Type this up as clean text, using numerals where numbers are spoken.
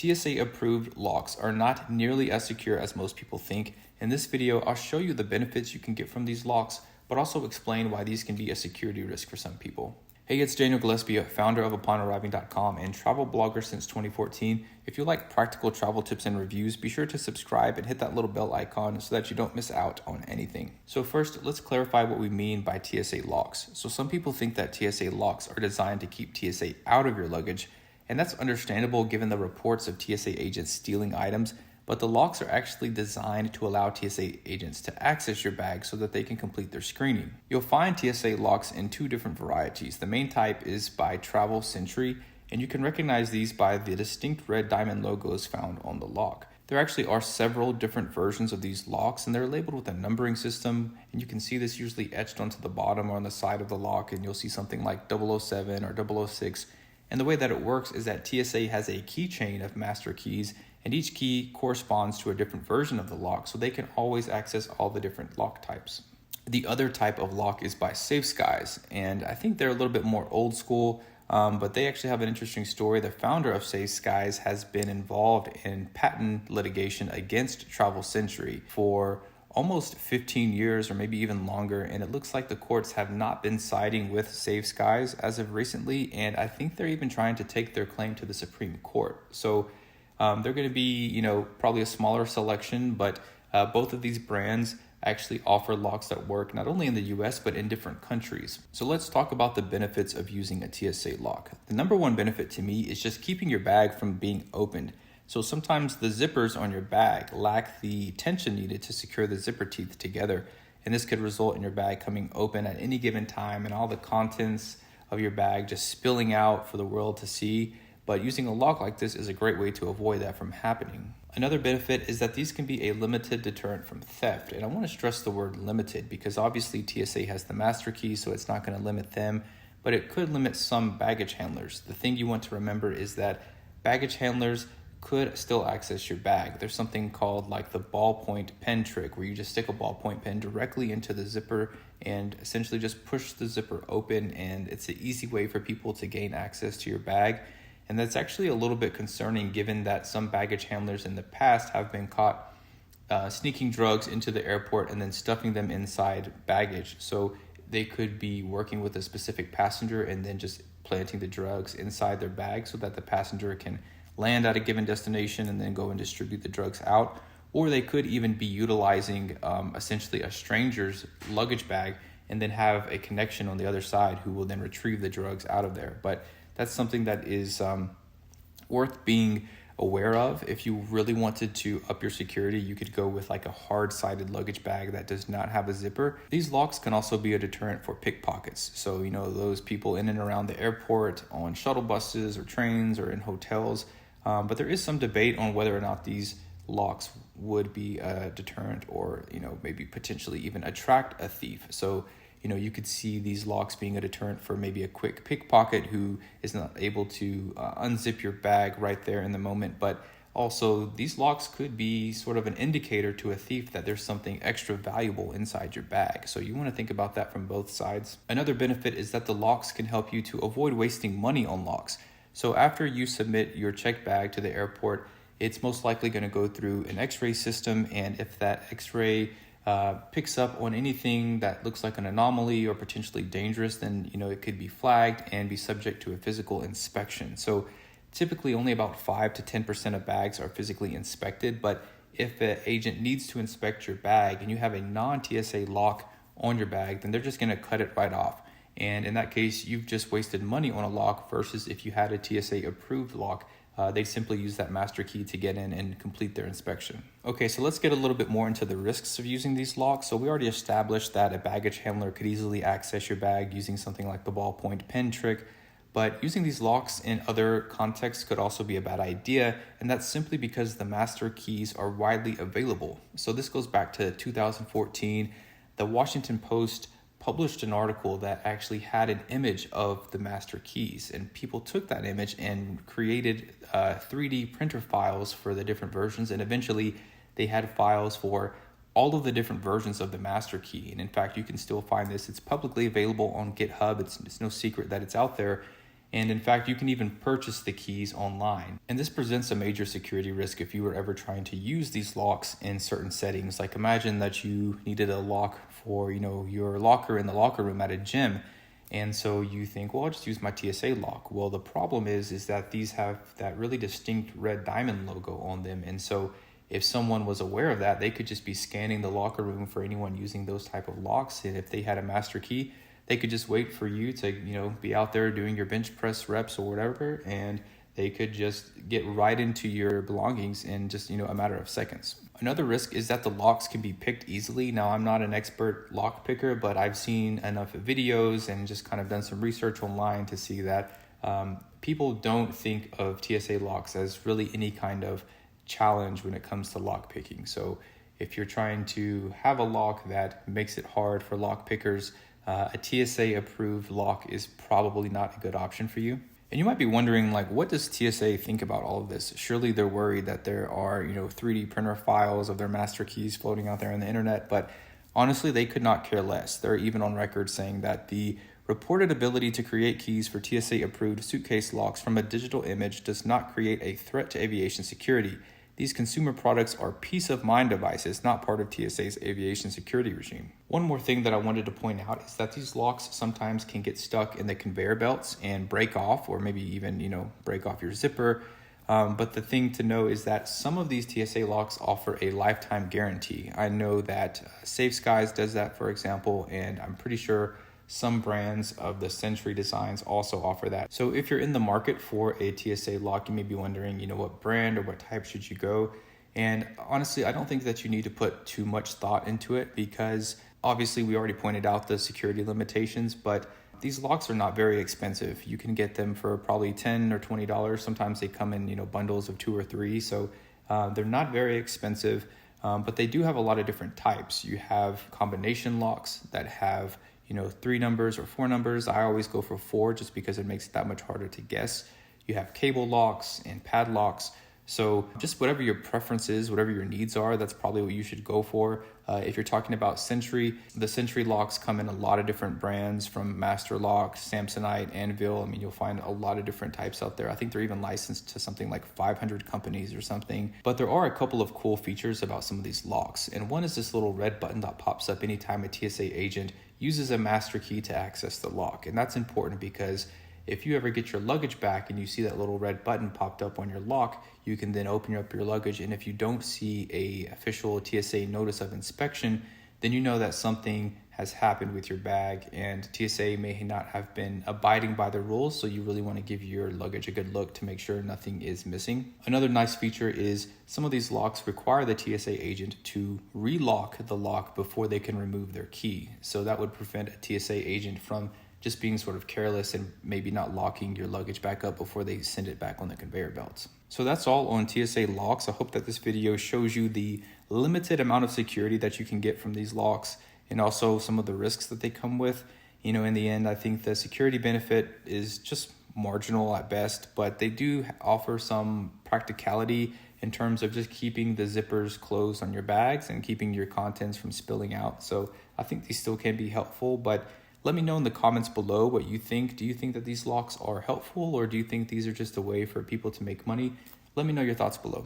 TSA approved locks are not nearly as secure as most people think. In this video, I'll show you the benefits you can get from these locks, but also explain why these can be a security risk for some people. Hey, it's Daniel Gillespie, founder of UponArriving.com and travel blogger since 2014. If you like practical travel tips and reviews, be sure to subscribe and hit that little bell icon so that you don't miss out on anything. So first, let's clarify what we mean by TSA locks. So some people think that TSA locks are designed to keep TSA out of your luggage, and that's understandable given the reports of TSA agents stealing items, but the locks are actually designed to allow TSA agents to access your bag so that they can complete their screening. You'll find TSA locks in two different varieties. The main type is by Travel Century, and you can recognize these by the distinct red diamond logos found on the lock. There actually are several different versions of these locks, and they're labeled with a numbering system, and you can see this usually etched onto the bottom or on the side of the lock, and you'll see something like 007 or 006. And the way that it works is that TSA has a keychain of master keys, and each key corresponds to a different version of the lock, so they can always access all the different lock types. The other type of lock is by Safe Skies, and I think they're a little bit more old school, but they actually have an interesting story. The founder of Safe Skies has been involved in patent litigation against Travel Century for almost 15 years or maybe even longer, and it looks like the courts have not been siding with Safe Skies as of recently, and I think they're even trying to take their claim to the Supreme Court. So they're going to be, probably a smaller selection, but both of these brands actually offer locks that work not only in the US, but in different countries. So let's talk about the benefits of using a TSA lock. The number one benefit to me is just keeping your bag from being opened. So sometimes the zippers on your bag lack the tension needed to secure the zipper teeth together, and this could result in your bag coming open at any given time and all the contents of your bag just spilling out for the world to see. But using a lock like this is a great way to avoid that from happening. Another benefit is that these can be a limited deterrent from theft. And I want to stress the word limited because obviously TSA has the master key, so it's not going to limit them, but it could limit some baggage handlers. The thing you want to remember is that baggage handlers could still access your bag. There's something called like the ballpoint pen trick where you just stick a ballpoint pen directly into the zipper and essentially just push the zipper open, and it's an easy way for people to gain access to your bag. And that's actually a little bit concerning given that some baggage handlers in the past have been caught sneaking drugs into the airport and then stuffing them inside baggage. So they could be working with a specific passenger and then just planting the drugs inside their bag so that the passenger can land at a given destination and then go and distribute the drugs out. Or they could even be utilizing essentially a stranger's luggage bag and then have a connection on the other side who will then retrieve the drugs out of there. But that's something that is worth being aware of. If you really wanted to up your security, you could go with like a hard-sided luggage bag that does not have a zipper. These locks can also be a deterrent for pickpockets. So, those people in and around the airport, on shuttle buses or trains or in hotels. But there is some debate on whether or not these locks would be a deterrent or, maybe potentially even attract a thief. So, you could see these locks being a deterrent for maybe a quick pickpocket who is not able to unzip your bag right there in the moment. But also, these locks could be sort of an indicator to a thief that there's something extra valuable inside your bag. So you want to think about that from both sides. Another benefit is that the locks can help you to avoid wasting money on locks. So after you submit your checked bag to the airport, it's most likely going to go through an x-ray system. And if that x-ray picks up on anything that looks like an anomaly or potentially dangerous, then it could be flagged and be subject to a physical inspection. So typically only about 5 to 10% of bags are physically inspected, but if an agent needs to inspect your bag and you have a non-TSA lock on your bag, then they're just going to cut it right off. And in that case, you've just wasted money on a lock versus if you had a TSA approved lock. They simply use that master key to get in and complete their inspection. Okay, so let's get a little bit more into the risks of using these locks. So we already established that a baggage handler could easily access your bag using something like the ballpoint pen trick, but using these locks in other contexts could also be a bad idea, and that's simply because the master keys are widely available. So this goes back to 2014. The Washington Post published an article that actually had an image of the master keys, and people took that image and created 3D printer files for the different versions, and eventually they had files for all of the different versions of the master key. And in fact, you can still find this. It's publicly available on GitHub. It's no secret that it's out there. And in fact, you can even purchase the keys online. And this presents a major security risk if you were ever trying to use these locks in certain settings. Like imagine that you needed a lock for, your locker in the locker room at a gym. And so you think, well, I'll just use my TSA lock. Well, the problem is that these have that really distinct red diamond logo on them. And so if someone was aware of that, they could just be scanning the locker room for anyone using those type of locks. And if they had a master key, they could just wait for you to, be out there doing your bench press reps or whatever, and they could just get right into your belongings in just, a matter of seconds. Another risk is that the locks can be picked easily. Now, I'm not an expert lock picker, but I've seen enough videos and just kind of done some research online to see that people don't think of TSA locks as really any kind of challenge when it comes to lock picking. So if you're trying to have a lock that makes it hard for lock pickers, a TSA approved lock is probably not a good option for you. And you might be wondering, what does TSA think about all of this? Surely they're worried that there are, 3D printer files of their master keys floating out there on the internet, but honestly, they could not care less. They're even on record saying that the reported ability to create keys for TSA approved suitcase locks from a digital image does not create a threat to aviation security. These consumer products are peace of mind devices, not part of TSA's aviation security regime. One more thing that I wanted to point out is that these locks sometimes can get stuck in the conveyor belts and break off, or maybe even, break off your zipper. But the thing to know is that some of these TSA locks offer a lifetime guarantee. I know that Safe Skies does that, for example, and I'm pretty sure some brands of the Century designs also offer that. So if you're in the market for a TSA lock, you may be wondering, what brand or what type should you go? And honestly, I don't think that you need to put too much thought into it, because obviously we already pointed out the security limitations, but these locks are not very expensive. You can get them for probably $10 or $20. Sometimes they come in, bundles of 2 or 3. So they're not very expensive, but they do have a lot of different types. You have combination locks that have 3 numbers or 4 numbers. I always go for 4 just because it makes it that much harder to guess. You have cable locks and padlocks. So just whatever your preference is, whatever your needs are, that's probably what you should go for. If you're talking about Century, the Century locks come in a lot of different brands, from Master Lock, Samsonite, Anvil. You'll find a lot of different types out there. I think they're even licensed to something like 500 companies or something. But there are a couple of cool features about some of these locks. And one is this little red button that pops up anytime a TSA agent uses a master key to access the lock. And that's important because if you ever get your luggage back and you see that little red button popped up on your lock, you can then open up your luggage. And if you don't see a official TSA notice of inspection, then you know that something has happened with your bag, and TSA may not have been abiding by the rules. So you really want to give your luggage a good look to make sure nothing is missing. Another nice feature is some of these locks require the TSA agent to relock the lock before they can remove their key. So that would prevent a TSA agent from just being sort of careless and maybe not locking your luggage back up before they send it back on the conveyor belts. So that's all on TSA locks. I hope that this video shows you the limited amount of security that you can get from these locks, and also some of the risks that they come with. In the end, I think the security benefit is just marginal at best, but they do offer some practicality in terms of just keeping the zippers closed on your bags and keeping your contents from spilling out. So I think these still can be helpful, but let me know in the comments below what you think. Do you think that these locks are helpful, or do you think these are just a way for people to make money? Let me know your thoughts below.